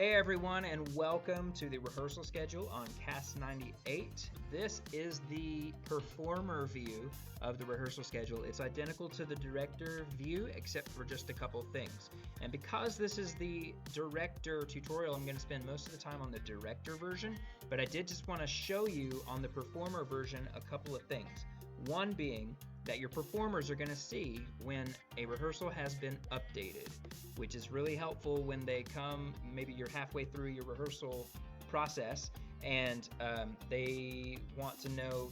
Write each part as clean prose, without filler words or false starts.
Hey everyone, and welcome to the rehearsal schedule on Cast98. This is the performer view of the rehearsal schedule. It's identical to the director view except for just a couple things. And because this is the director tutorial, I'm going to spend most of the time on the director version, but I did just want to show you on the performer version a couple of things. One being that your performers are going to see when a rehearsal has been updated, which is really helpful when they come, maybe you're halfway through your rehearsal process and they want to know,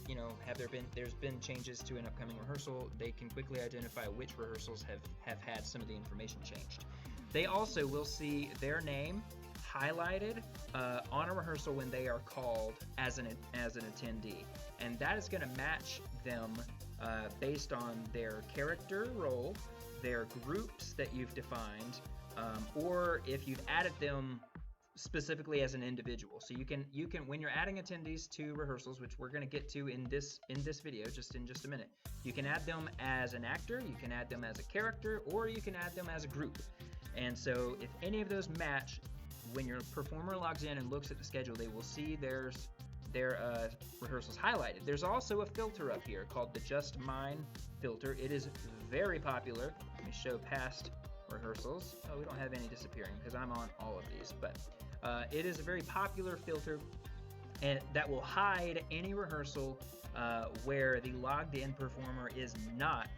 there's been changes to an upcoming rehearsal. They can quickly identify which rehearsals have had some of the information changed. They also will see their name highlighted on a rehearsal when they are called as an attendee, and that is going to match them based on their character role, their groups that you've defined, or if you've added them specifically as an individual. So you can when you're adding attendees to rehearsals, which we're going to get to in this video just in a minute, you can add them as an actor, you can add them as a character, or you can add them as a group. And so if any of those match, when your performer logs in and looks at the schedule, they will see their rehearsals highlighted. There's also a filter up here called the Just Mine filter. It is very popular. Let me show past rehearsals. Oh, we don't have any disappearing because I'm on all of these, but it is a very popular filter, and that will hide any rehearsal where the logged in performer is not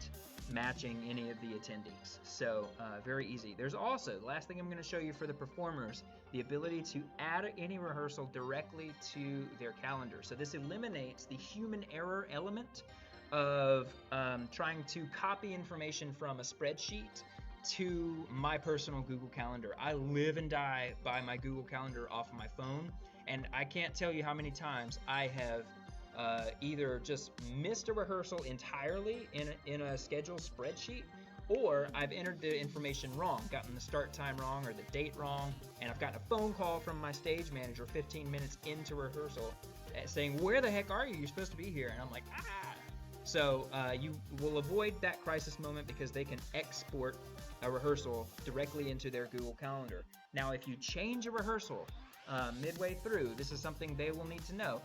matching any of the attendees. So very easy. There's also, the last thing I'm going to show you for the performers, the ability to add any rehearsal directly to their calendar. So this eliminates the human error element of trying to copy information from a spreadsheet to my personal Google Calendar. I live and die by my Google Calendar off of my phone, and I can't tell you how many times I have either just missed a rehearsal entirely in a schedule spreadsheet, or I've entered the information wrong, gotten the start time wrong or the date wrong, and I've gotten a phone call from my stage manager 15 minutes into rehearsal saying, "Where the heck are you? You're supposed to be here." And I'm like, ah! So you will avoid that crisis moment because they can export a rehearsal directly into their Google Calendar. Now, if you change a rehearsal midway through, this is something they will need to know.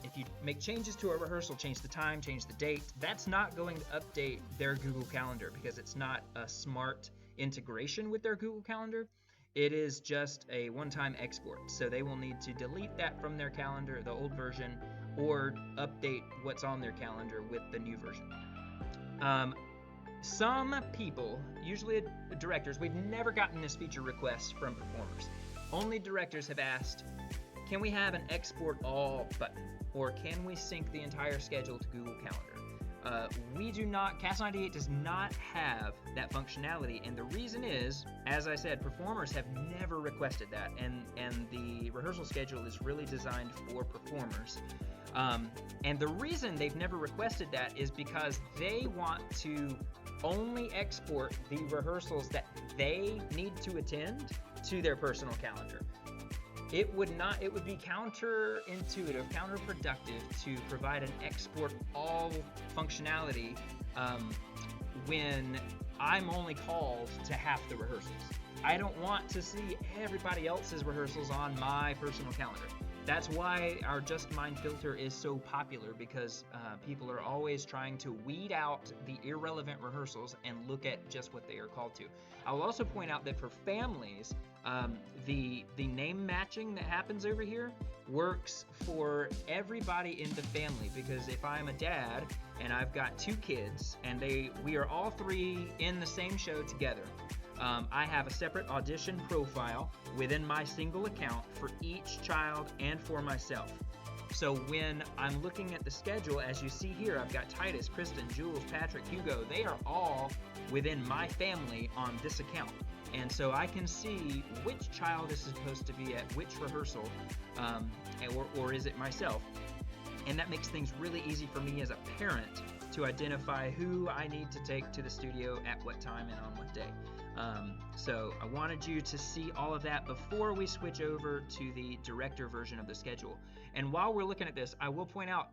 If you make changes to a rehearsal, change the time, change the date, that's not going to update their Google Calendar because it's not a smart integration with their Google Calendar. It is just a one-time export. So they will need to delete that from their calendar, the old version, or update what's on their calendar with the new version. Some people, usually directors, we've never gotten this feature request from performers. Only directors have asked, can we have an export all button, or can we sync the entire schedule to Google Calendar? We do not, Cast98 does not have that functionality, and the reason is, as I said, performers have never requested that, and the rehearsal schedule is really designed for performers. And the reason they've never requested that is because they want to only export the rehearsals that they need to attend to their personal calendar. It would be counterintuitive, counterproductive to provide an export all functionality when I'm only called to half the rehearsals. I don't want to see everybody else's rehearsals on my personal calendar. That's why our Just Mine filter is so popular, because people are always trying to weed out the irrelevant rehearsals and look at just what they are called to. I'll also point out that for families, the name matching that happens over here works for everybody in the family, because if I'm a dad and I've got two kids and we are all three in the same show together, I have a separate audition profile within my single account for each child and for myself. So when I'm looking at the schedule, as you see here, I've got Titus, Kristen, Jules, Patrick, Hugo. They are all within my family on this account. And so I can see which child is supposed to be at which rehearsal, or is it myself? And that makes things really easy for me as a parent to identify who I need to take to the studio at what time and on what day. So I wanted you to see all of that before we switch over to the director version of the schedule. And while we're looking at this, I will point out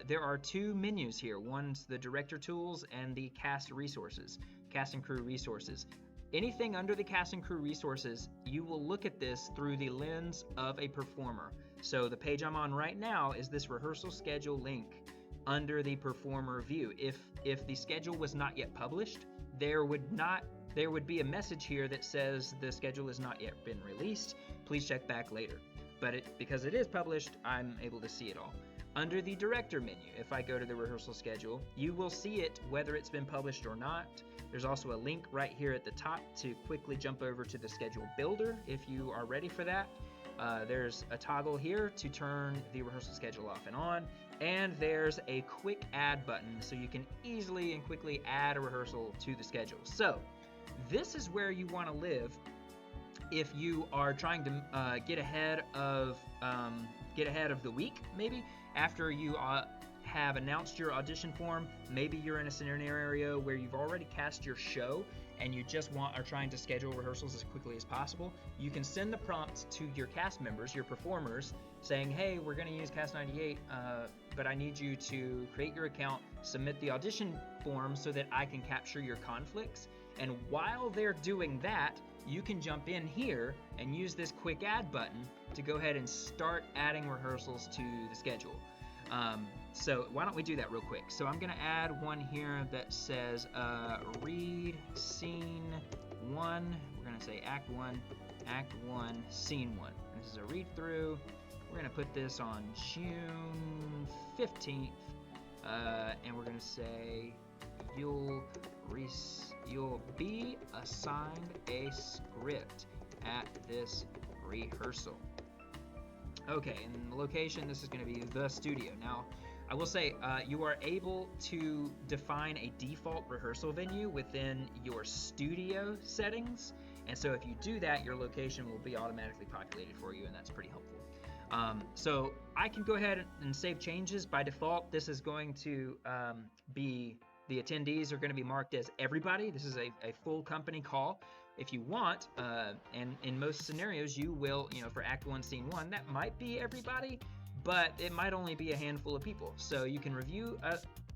there are two menus here. One's the director tools and the cast resources, cast and crew resources. anything under the cast and crew resources, you will look at this through the lens of a performer. So the page I'm on right now is this rehearsal schedule link under the performer view. If the schedule was not yet published, there would be a message here that says the schedule has not yet been released. Please check back later. But because it is published, I'm able to see it all. Under the director menu, if I go to the rehearsal schedule, you will see it whether it's been published or not. There's also a link right here at the top to quickly jump over to the schedule builder if you are ready for that. There's a toggle here to turn the rehearsal schedule off and on, and there's a quick add button so you can easily and quickly add a rehearsal to the schedule. So this is where you want to live if you are trying to get ahead of the week, maybe after you have announced your audition form. Maybe you're in a scenario where you've already cast your show and you just are trying to schedule rehearsals as quickly as possible. You can send the prompts to your cast members, your performers, saying, hey, we're going to use Cast98, but I need you to create your account, submit the audition form so that I can capture your conflicts. And while they're doing that, you can jump in here and use this quick add button to go ahead and start adding rehearsals to the schedule. So why don't we do that real quick? So I'm going to add one here that says read scene 1. We're going to say act 1, scene 1. And this is a read through. We're going to put this on June 15th, and we're going to say you'll be assigned a script at this rehearsal. Okay, and the location, this is going to be the studio. Now, I will say you are able to define a default rehearsal venue within your studio settings, and so if you do that, your location will be automatically populated for you, and that's pretty helpful. So I can go ahead and save changes. By default, this is going to be, the attendees are going to be marked as everybody. This is a full company call. If you want, and in most scenarios, you will, for Act 1, Scene 1, that might be everybody, but it might only be a handful of people. So you can review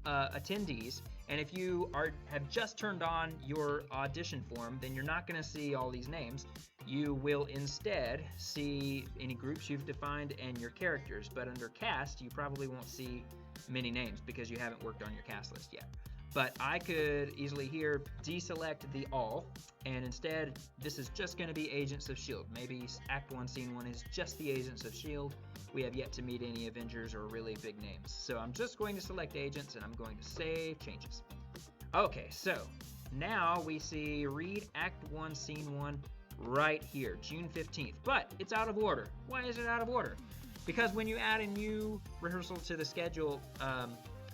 attendees, and if you have just turned on your audition form, then you're not going to see all these names. You will instead see any groups you've defined and your characters, but under cast, you probably won't see many names because you haven't worked on your cast list yet. But I could easily here deselect the all, and instead this is just going to be Agents of S.H.I.E.L.D. Maybe Act 1, Scene 1 is just the Agents of S.H.I.E.L.D. We have yet to meet any Avengers or really big names. So I'm just going to select Agents, and I'm going to save changes. Okay, so now we see read Act 1, Scene 1 right here, June 15th. But it's out of order. Why is it out of order? Because when you add a new rehearsal to the schedule,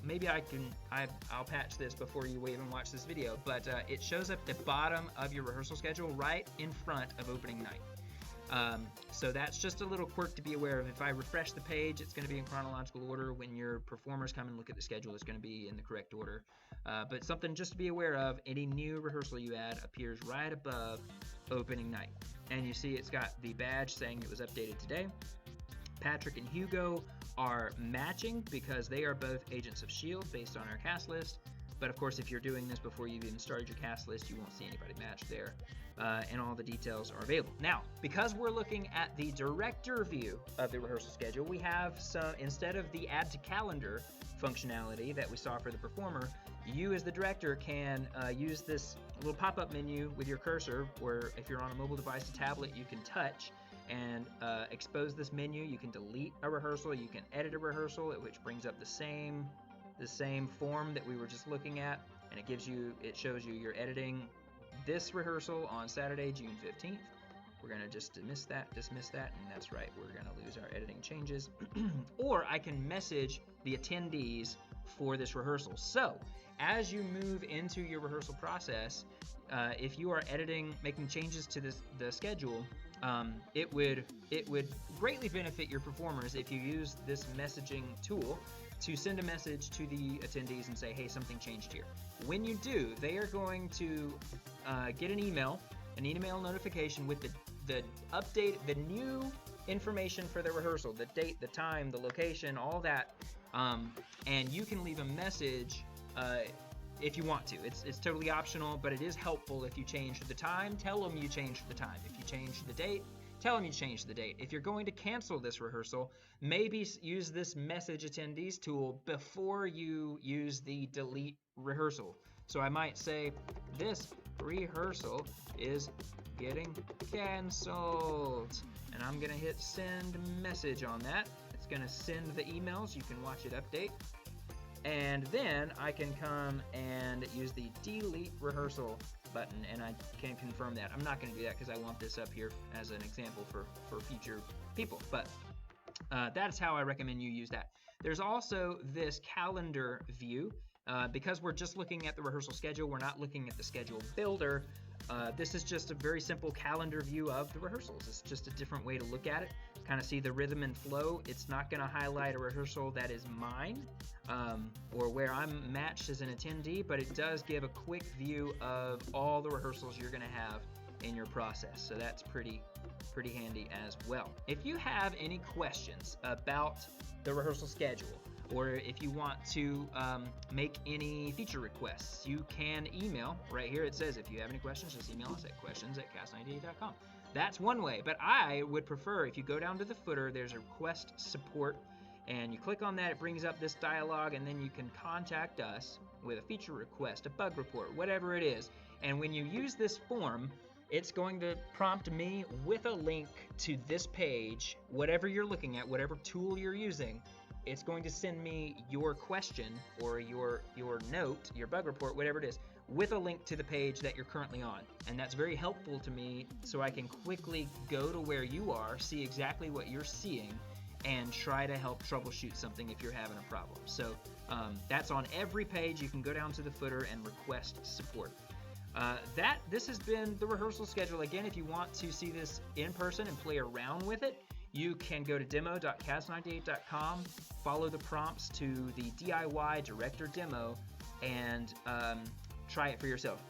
maybe I'll patch this before you even watch this video, but it shows up at the bottom of your rehearsal schedule right in front of opening night. So that's just a little quirk to be aware of. If I refresh the page, it's going to be in chronological order. When your performers come and look at the schedule, it's going to be in the correct order. But something just to be aware of, any new rehearsal you add appears right above opening night. And you see it's got the badge saying it was updated today. Patrick and Hugo are matching because they are both Agents of S.H.I.E.L.D. based on our cast list. But of course, if you're doing this before you've even started your cast list, you won't see anybody matched there. And all the details are available. Now, because we're looking at the director view of the rehearsal schedule, we have some, instead of the add to calendar functionality that we saw for the performer, you as the director can use this little pop-up menu with your cursor, where if you're on a mobile device, a tablet, you can touch and expose this menu. You can delete a rehearsal, you can edit a rehearsal, which brings up the same form that we were just looking at, and it shows you you're editing this rehearsal on Saturday, June 15th. We're going to just dismiss that, and that's right, we're going to lose our editing changes. Or I can message the attendees for this rehearsal. So as you move into your rehearsal process, if you are making changes to the schedule, it would greatly benefit your performers if you use this messaging tool to send a message to the attendees and say, hey, something changed here. When you do, they are going to get an email notification with the update, the new information for the rehearsal, the date, the time, the location, all that, and you can leave a message if you want to. It's totally optional, but it is helpful if you change the time. Tell them you changed the time. If you change the date, tell them you changed the date. If you're going to cancel this rehearsal, maybe use this message attendees tool before you use the delete rehearsal. So I might say, this rehearsal is getting canceled. And I'm gonna hit send message on that. It's gonna send the emails. You can watch it update. And then I can come and use the delete rehearsal button, and I can confirm that. I'm not going to do that because I want this up here as an example for future people, but that's how I recommend you use that. There's also this calendar view. Because we're just looking at the rehearsal schedule, we're not looking at the schedule builder. This is just a very simple calendar view of the rehearsals. It's just a different way to look at it, kind of see the rhythm and flow. It's not going to highlight a rehearsal that is mine or where I'm matched as an attendee, but it does give a quick view of all the rehearsals you're going to have in your process. So that's pretty handy as well. If you have any questions about the rehearsal schedule, or if you want to make any feature requests, you can email. Right here it says, if you have any questions, just email us at questions@cast98.com. That's one way, but I would prefer if you go down to the footer, there's a request support, and you click on that, it brings up this dialog, and then you can contact us with a feature request, a bug report, whatever it is. And when you use this form, it's going to prompt me with a link to this page, whatever you're looking at, whatever tool you're using. It's going to send me your question or your note, your bug report, whatever it is, with a link to the page that you're currently on. And that's very helpful to me so I can quickly go to where you are, see exactly what you're seeing, and try to help troubleshoot something if you're having a problem. So that's on every page. You can go down to the footer and request support. This has been the rehearsal schedule. Again, if you want to see this in person and play around with it, you can go to demo.cast98.com, follow the prompts to the DIY director demo, and try it for yourself.